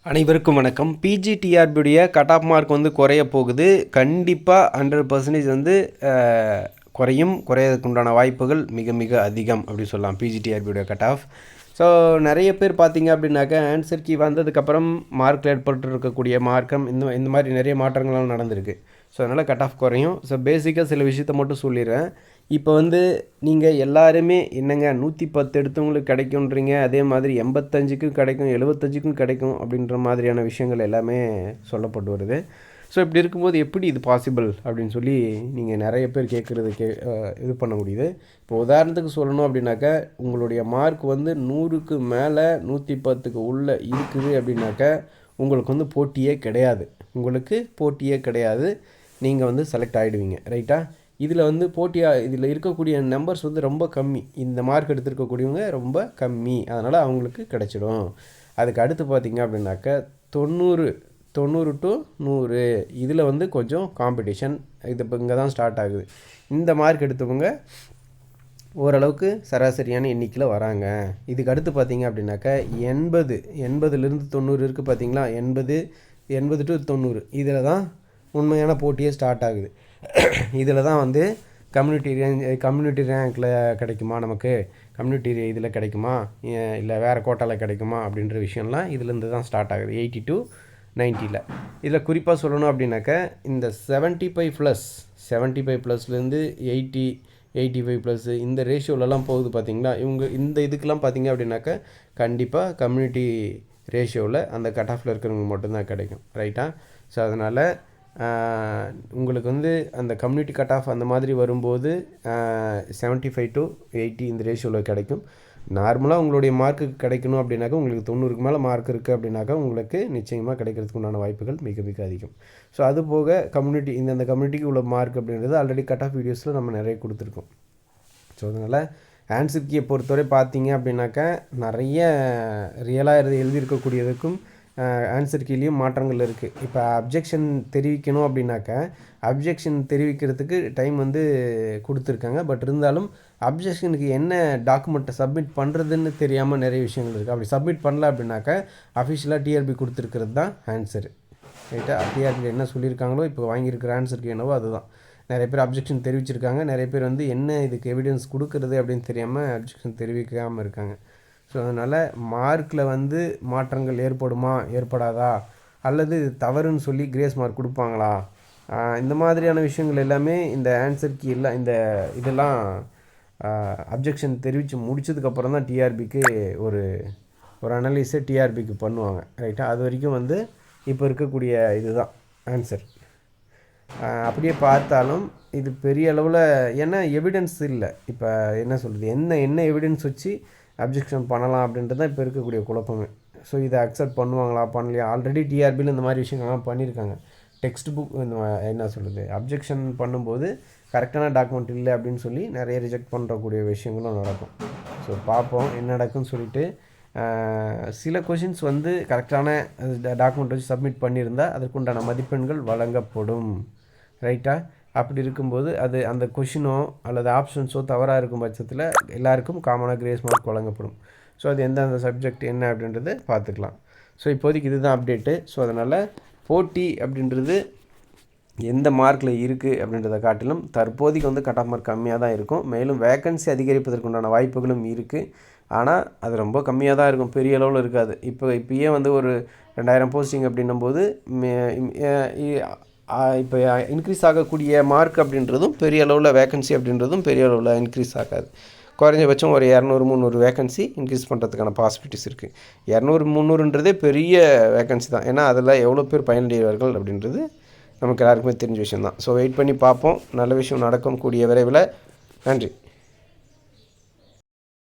அனைவருக்கும் வணக்கம். பிஜிடிஆர்பியுடைய cut off mark வந்து குறைய போகுது. கண்டிப்பாக 100% வந்து குறையறதுக்கு உண்டான வாய்ப்புகள் மிக மிக அதிகம் அப்படின்னு சொல்லலாம். பிஜிடிஆர்பியுடைய கட் ஆஃப். ஸோ நிறைய பேர் பார்த்தீங்க அப்படின்னாக்கா ஆன்சர் கீ வந்ததுக்கப்புறம் மார்க்கில் ஏற்பட்டு இருக்கக்கூடிய மார்க்கம் இந்த மாதிரி நிறைய மாற்றங்கள்லாம் நடந்திருக்கு. ஸோ அதனால் கட் ஆஃப் குறையும். ஸோ பேசிக்காக சில விஷயத்த மட்டும் சொல்லிடுறேன். இப்போ வந்து நீங்கள் எல்லாருமே என்னங்க 110 எடுத்தவங்களுக்கு கிடைக்குன்றீங்க, அதே மாதிரி 85க்கும் கிடைக்கும், 75க்கும் கிடைக்கும் அப்படின்ற மாதிரியான விஷயங்கள் எல்லாமே சொல்லப்பட்டு வருது. ஸோ இப்படி இருக்கும்போது எப்படி இது பாசிபிள் அப்படின்னு சொல்லி நீங்கள் நிறைய பேர் கேட்குறது இது பண்ண முடியுது. இப்போ உதாரணத்துக்கு சொல்லணும் அப்படின்னாக்கா உங்களுடைய மார்க் வந்து 100க்கு மேலே 110க்கு உள்ளே இருக்குது அப்படின்னாக்கா உங்களுக்கு வந்து போட்டியே கிடையாது. நீங்கள் வந்து செலக்ட் ஆகிடுவீங்க, ரைட்டா? இதில் வந்து இதில் இருக்கக்கூடிய நம்பர்ஸ் வந்து ரொம்ப கம்மி. இந்த மார்க் எடுத்துருக்கக்கூடியவங்க ரொம்ப கம்மி, அதனால் அவங்களுக்கு கிடச்சிடும். அதுக்கு அடுத்து பார்த்திங்க அப்படின்னாக்கா 90 to 100 இதில் வந்து கொஞ்சம் காம்படிஷன் இது இப்போ இங்கே தான் ஸ்டார்ட் ஆகுது. இந்த மார்க் எடுத்தவங்க ஓரளவுக்கு சராசரியான எண்ணிக்கையில் வராங்க. இதுக்கு அடுத்து பார்த்திங்க அப்படின்னாக்கா 80லேருந்து 90 இருக்குது பார்த்திங்களா? 80 to 90 இதில் தான் உண்மையான போட்டியே ஸ்டார்ட் ஆகுது. இதில் தான் வந்து கம்யூனிட்டி ரேங்கில் கிடைக்குமா, நமக்கு கம்யூனிட்டி இதில் கிடைக்குமா, இல்லை வேறு கோட்டாவில் கிடைக்குமா அப்படின்ற விஷயம்லாம் இதுலேருந்து தான் ஸ்டார்ட் ஆகுது. 80 to 90 இதில் குறிப்பாக சொல்லணும் அப்படின்னாக்கா இந்த 75+லேருந்து 85+ இந்த ரேஷியோலலாம் போகுது பார்த்திங்களா? இந்த இதுக்கெலாம் பார்த்திங்க அப்படின்னாக்கா கண்டிப்பாக கம்யூனிட்டி ரேஷியோவில் அந்த கட் ஆஃபில் இருக்கிறவங்க மட்டும்தான் கிடைக்கும், ரைட்டா? ஸோ அதனால் உங்களுக்கு வந்து அந்த கம்யூனிட்டி கட் ஆஃப் அந்த மாதிரி வரும்போது 75 to 80 இந்த ரேஷியோவில் கிடைக்கும். நார்மலாக உங்களுடைய மார்க்குக்கு கிடைக்கணும் அப்படின்னாக்கா உங்களுக்கு 90க்கு மேலே மார்க் இருக்குது அப்படின்னாக்கா உங்களுக்கு நிச்சயமாக கிடைக்கிறதுக்கு உண்டான வாய்ப்புகள் மிக மிக அதிகம். ஸோ அது போக இந்த கம்யூனிட்டிக்கு உள்ள மார்க் அப்படின்றது ஆல்ரெடி கட் ஆஃப் வீடியோஸில் நம்ம நிறைய கொடுத்துருக்கோம். ஸோ அதனால் ஆன்சர் கீயை பொறுத்தவரை பார்த்தீங்க அப்படின்னாக்கா நிறைய ரியலாக எழுதியிருக்கக்கூடியதுக்கும் ஆன்சர் கீழேயும் மாற்றங்கள் இருக்குது. இப்போ அப்ஜெக்ஷன் தெரிவிக்கணும் அப்படின்னாக்கா அப்ஜெக்ஷன் தெரிவிக்கிறதுக்கு டைம் வந்து கொடுத்துருக்காங்க. பட் இருந்தாலும் அப்ஜெக்ஷனுக்கு என்ன டாக்குமெண்ட்டை சப்மிட் பண்ணுறதுன்னு தெரியாமல் நிறைய விஷயங்கள் இருக்குது. அப்படி சப்மிட் பண்ணல அப்படின்னாக்கா அஃபிஷியலாக டிஆர்பி கொடுத்துருக்கிறது தான் ஆன்சரு, ரைட்டா? டிஆர்பியில் என்ன சொல்லியிருக்காங்களோ இப்போ வாங்கியிருக்கிற ஆன்சருக்கு என்னவோ அதுதான். நிறைய பேர் அப்ஜெக்ஷன் தெரிவிச்சிருக்காங்க. நிறைய பேர் வந்து என்ன இதுக்கு எவிடன்ஸ் கொடுக்குறது அப்படின்னு தெரியாமல் அப்ஜெக்ஷன் தெரிவிக்காமல் இருக்காங்க. ஸோ அதனால் மார்க்கில் வந்து மாற்றங்கள் ஏற்படாதா, அல்லது இது தவறுன்னு சொல்லி கிரேஸ் மார்க் கொடுப்பாங்களா, இந்த மாதிரியான விஷயங்கள் எல்லாமே இந்த ஆன்சர் கீ இதெல்லாம் அப்ஜெக்ஷன் தெரிவித்து முடிச்சதுக்கப்புறம் தான் டிஆர்பிக்கு ஒரு அனலைஸை டிஆர்பிக்கு பண்ணுவாங்க, ரைட்டா? அது வரைக்கும் வந்து இப்போ இருக்கக்கூடிய இதுதான் ஆன்சர். அப்படியே பார்த்தாலும் இது பெரிய அளவில் ஏன்னா எவிடன்ஸ் இல்லை. இப்போ என்ன சொல்கிறது, என்ன எவிடன்ஸ் வச்சு அப்ஜெக்ஷன் பண்ணலாம் அப்படின்றது தான் இப்போ இருக்கக்கூடிய குழப்பமே. ஸோ இதை அக்செப்ட் பண்ணுவாங்களா பண்ணலையா? ஆல்ரெடி டிஆர்பியில் இந்த மாதிரி விஷயங்கள்லாம் பண்ணியிருக்காங்க. டெக்ஸ்ட் புக் என்ன சொல்கிறது, அப்ஜெக்ஷன் பண்ணும்போது கரெக்டான டாக்குமெண்ட் இல்லை அப்படின்னு சொல்லி நிறைய ரிஜெக்ட் பண்ணுறக்கூடிய விஷயங்களும் நடக்கும். ஸோ பார்ப்போம் என்ன நடக்குன்னு சொல்லிட்டு. சில கொஷின்ஸ் வந்து கரெக்டான டாக்குமெண்ட் வச்சு சப்மிட் பண்ணியிருந்தால் அதற்குண்டான மதிப்பெண்கள் வழங்கப்படும், ரைட்டா? அப்படி இருக்கும்போது அந்த கொஷினோ அல்லது ஆப்ஷன்ஸோ தவறாக இருக்கும் பட்சத்தில் எல்லாருக்கும் காமனாக கிரேஸ் மார்க் வழங்கப்படும். ஸோ அது எந்தெந்த சப்ஜெக்ட் என்ன அப்படின்றத பார்த்துக்கலாம். ஸோ இப்போதைக்கு இதுதான் அப்டேட்டு. ஸோ அதனால் போட்டி அப்படின்றது எந்த மார்க்கில் இருக்குது அப்படின்றத காட்டிலும் தற்போதைக்கு வந்து கட் ஆஃப் மார்க் கம்மியாக தான் இருக்கும். மேலும் வேக்கன்சி அதிகரிப்பதற்குண்டான வாய்ப்புகளும் இருக்குது. ஆனால் அது ரொம்ப கம்மியாக தான் இருக்கும், பெரிய அளவில் இருக்காது. இப்போயே வந்து ஒரு 2000 போஸ்டிங் அப்படின்னும்போது இப்போ இன்க்ரீஸ் ஆகக்கூடிய மார்க் அப்படின்றதும் பெரிய அளவில் வேக்கன்சி அப்படின்றதும் பெரிய அளவில் இன்க்ரீஸ் ஆகாது. குறைஞ்சபட்சம் ஒரு 200-300 வேக்கன்சி இன்க்ரீஸ் பண்ணுறதுக்கான பாசிபிலிட்டிஸ் இருக்குது. 200-300ன்றதே பெரிய வேக்கன்சி தான். ஏன்னா அதில் எவ்வளோ பேர் பயனடைவார்கள் அப்படின்றது நமக்கு எல்லாருக்குமே தெரிஞ்ச விஷயம் தான். ஸோ வெயிட் பண்ணி பார்ப்போம். நல்ல விஷயம் நடக்கும் கூடிய விரைவில். நன்றி.